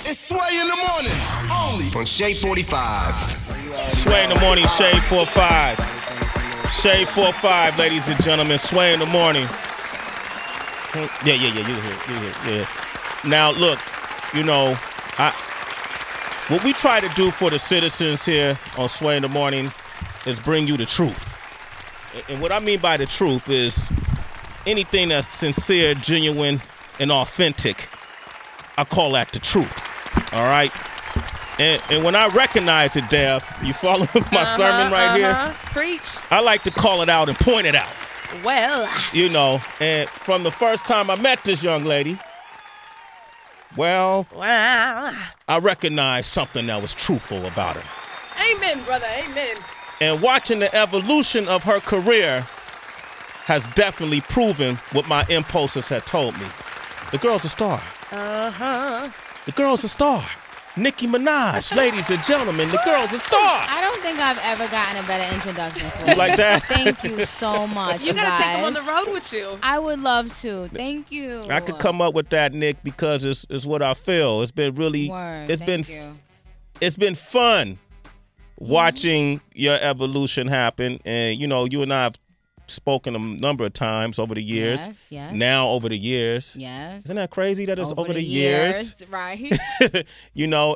It's Sway in the morning, only on Shade 45. Sway in the morning, Shade 45. Shade 45, ladies and gentlemen. Sway in the morning. Yeah, you here. Now, look, what we try to do for the citizens here on Sway in the morning is bring you the truth. And what I mean by the truth is anything that's sincere, genuine, and authentic, I call that the truth. All right? And when I recognize it, Dev, you follow my sermon right here? Preach. I like to call it out and point it out. Well. And from the first time I met this young lady, I recognized something that was truthful about her. Amen, brother, amen. And watching the evolution of her career has definitely proven what my impulses had told me. The girl's a star. The girl's a star. Nicki Minaj, ladies and gentlemen, the girl's a star. I don't think I've ever gotten a better introduction for you. Like that? Thank you so much, you gotta take them on the road with you. I would love to. Thank you. I could come up with that, Nick, because it's what I feel. It's been really, it's been fun watching your evolution happen. And, you and I have spoken a number of times over the years. Yes. Now over the years. Yes. Isn't that crazy that it's over the years? Right.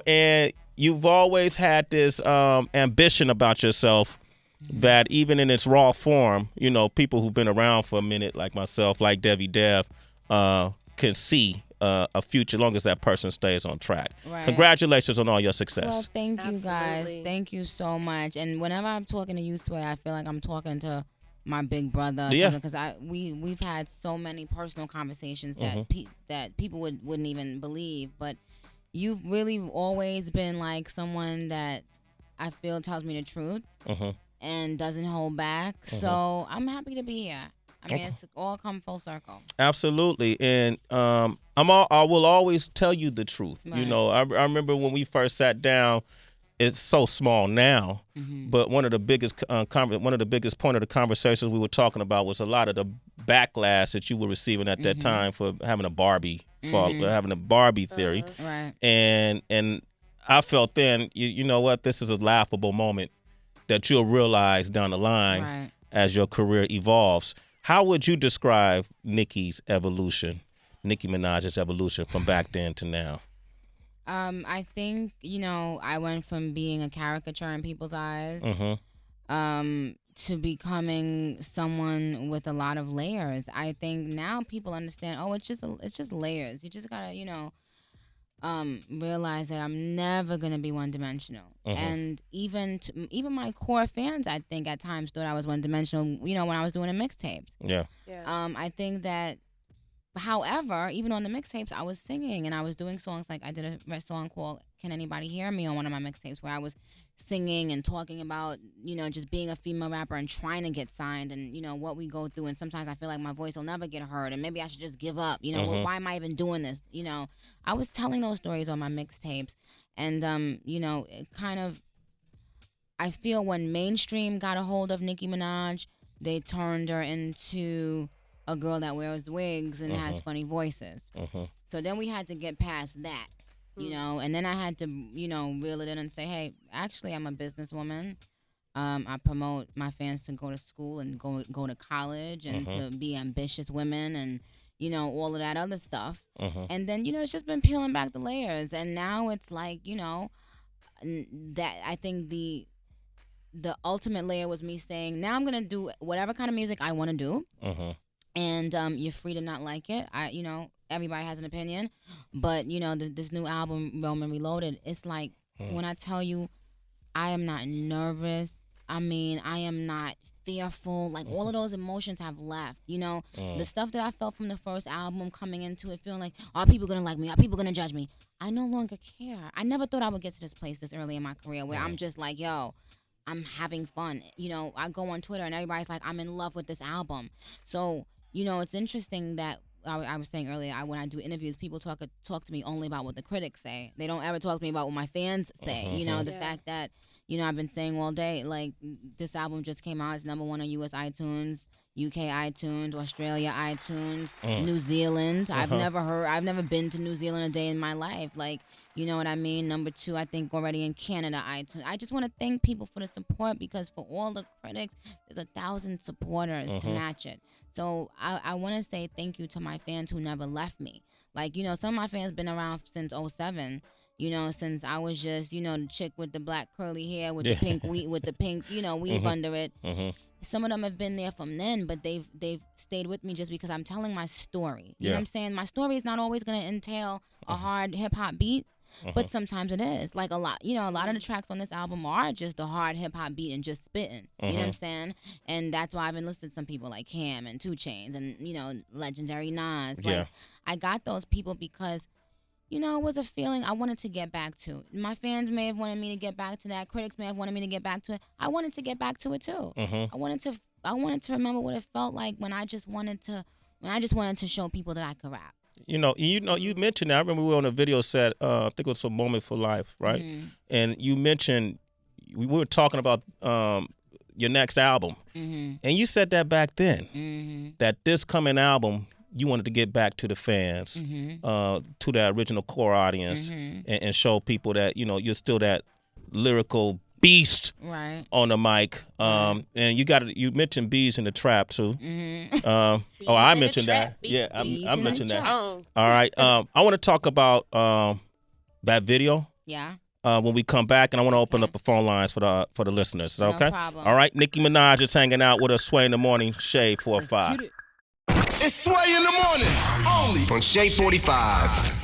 And you've always had this ambition about yourself that even in its raw form, people who've been around for a minute, like myself, like Debbie Dev, can see a future, long as that person stays on track. Right. Congratulations on all your success. Well, thank you guys. Thank you so much. And whenever I'm talking to you, Sway, I feel like I'm talking to my big brother. Yeah. Because we've had so many personal conversations that that people wouldn't even believe. But you've really always been like someone that I feel tells me the truth and doesn't hold back. So I'm happy to be here. I mean, it's all come full circle. Absolutely. And I will always tell you the truth. Right. I remember when we first sat down. It's so small now, but one of the biggest point of the conversations we were talking about was a lot of the backlash that you were receiving at that time for having a Barbie having a Barbie theory, right? And I felt then, you know what, this is a laughable moment that you'll realize down the line as your career evolves. How would you describe Nicki Minaj's evolution from back then to now? I think, I went from being a caricature in people's eyes to becoming someone with a lot of layers. I think now people understand, it's just layers. You just gotta, realize that I'm never gonna be one-dimensional. And even my core fans, I think at times thought I was one-dimensional, when I was doing the mixtapes. Yeah. I think that, however, even on the mixtapes, I was singing and I was doing songs. Like I did a song called "Can Anybody Hear Me" on one of my mixtapes, where I was singing and talking about, just being a female rapper and trying to get signed, and what we go through. And sometimes I feel like my voice will never get heard, and maybe I should just give up. Well, why am I even doing this? I was telling those stories on my mixtapes, and it kind of, I feel when mainstream got a hold of Nicki Minaj, they turned her into a girl that wears wigs and has funny voices. So then we had to get past that, and then I had to, reel it in and say, hey, actually, I'm a businesswoman. I promote my fans to go to school and go to college and to be ambitious women and, all of that other stuff. And then, it's just been peeling back the layers. And now it's like, that I think the ultimate layer was me saying, now I'm going to do whatever kind of music I want to do. And you're free to not like it. Everybody has an opinion. But, this new album, Roman Reloaded, it's like, when I tell you, I am not nervous. I mean, I am not fearful. Like, all of those emotions have left. The stuff that I felt from the first album coming into it, feeling like, are people going to like me? Are people going to judge me? I no longer care. I never thought I would get to this place this early in my career where I'm just like, yo, I'm having fun. I go on Twitter and everybody's like, I'm in love with this album. So, it's interesting that I was saying earlier, when I do interviews, people talk to me only about what the critics say. They don't ever talk to me about what my fans say. The fact that, I've been saying all day, like, this album just came out. It's #1 on U.S. iTunes. UK iTunes, Australia iTunes, New Zealand. I've never been to New Zealand a day in my life. Like, you know what I mean? Number 2, I think already in Canada iTunes. I just want to thank people for the support, because for all the critics, there's 1,000 supporters to match it. So I want to say thank you to my fans who never left me. Like, you know, some of my fans been around since 07. You know, since I was just, you know, the chick with the black curly hair with the pink weave under it. Some of them have been there from then, but they've stayed with me just because I'm telling my story. You know what I'm saying? My story is not always going to entail a hard hip hop beat, but sometimes it is. Like a lot of the tracks on this album are just a hard hip hop beat and just spitting. You know what I'm saying? And that's why I've enlisted some people like Cam and 2 Chainz and, you know, legendary Nas. Like, I got those people because, you know, it was a feeling I wanted to get back to. My fans may have wanted me to get back to that. Critics may have wanted me to get back to it. I wanted to get back to it too. I wanted to remember what it felt like when I just wanted to show people that I could rap. You mentioned that. I remember we were on a video set. I think it was a Moment for Life, right? And you mentioned we were talking about your next album, and you said that back then that this coming album, you wanted to get back to the fans, to the original core audience, and show people that, you know, you're still that lyrical beast on the mic. And you mentioned Bees in the Trap too. I mentioned that. Yeah, I mentioned that. All right. I want to talk about that video. Yeah. When we come back, and I want to open up the phone lines for the listeners. Okay. No problem. All right. Nicki Minaj is hanging out with us. Sway in the Morning. Shade 45. It's Sway in the Morning, only on Shade 45.